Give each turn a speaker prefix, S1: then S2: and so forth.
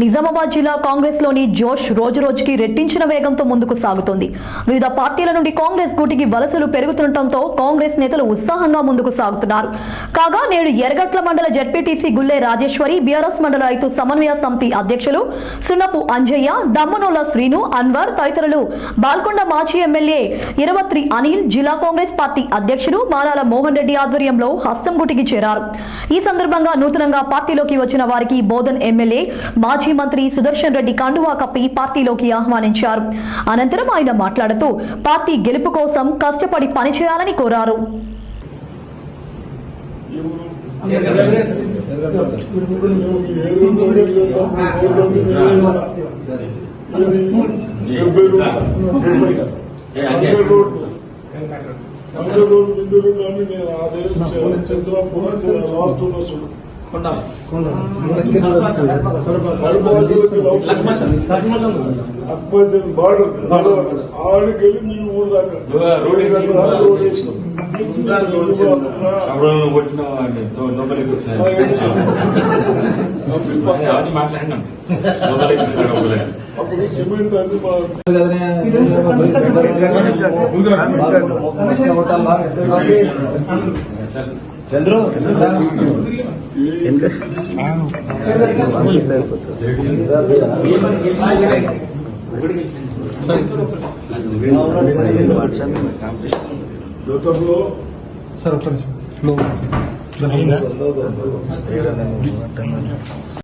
S1: నిజామాబాద్ జిల్లా కాంగ్రెస్ లోని జోష్ రోజు రోజుకి రెట్టించిన వేగంతో ముందుకు సాగుతోంది. వివిధ పార్టీల నుండి కాంగ్రెస్ గూటికి వలసలు పెరుగుతుండటంతో కాంగ్రెస్ నేతలు ఉత్సాహంగా ముందుకు సాగుతున్నారు. కాగా నేడు ఎర్గట్ల మండల జడ్పీటీసీ గుల్లే రాజేశ్వరి, బీఆర్ఎస్ మండల రైతు సమన్వయ సమితి అధ్యక్షులు సున్నపు అంజయ్య, దమ్మనోల శ్రీను, అన్వర్ తదితరులు బాల్కొండ మాజీ ఎమ్మెల్యే ఇరవత్రి అనిల్, జిల్లా కాంగ్రెస్ పార్టీ అధ్యక్షుడు మారాల మోహన్ రెడ్డి ఆధ్వర్యంలో హస్తం గుటికి చేరారు. ఈ సందర్భంగా నూతనంగా పార్టీలోకి వచ్చిన వారికి బోధన్ ఎమ్మెల్యే మాజీ మంత్రి సుదర్శన్ రెడ్డి కండువా కప్పి పార్టీలోకి ఆహ్వానించారు. అనంతరం ఆయన మాట్లాడుతూ పార్టీ గెలుపు కోసం కష్టపడి పనిచేయాలని కోరారు.
S2: ఆడికెళ్ళి నేను ఊరు దాకా
S3: మాట్లాడినాం.
S2: అప్పుడు సిమెంట్ అన్ని
S4: చంద్రు
S2: గతంలో
S4: సార్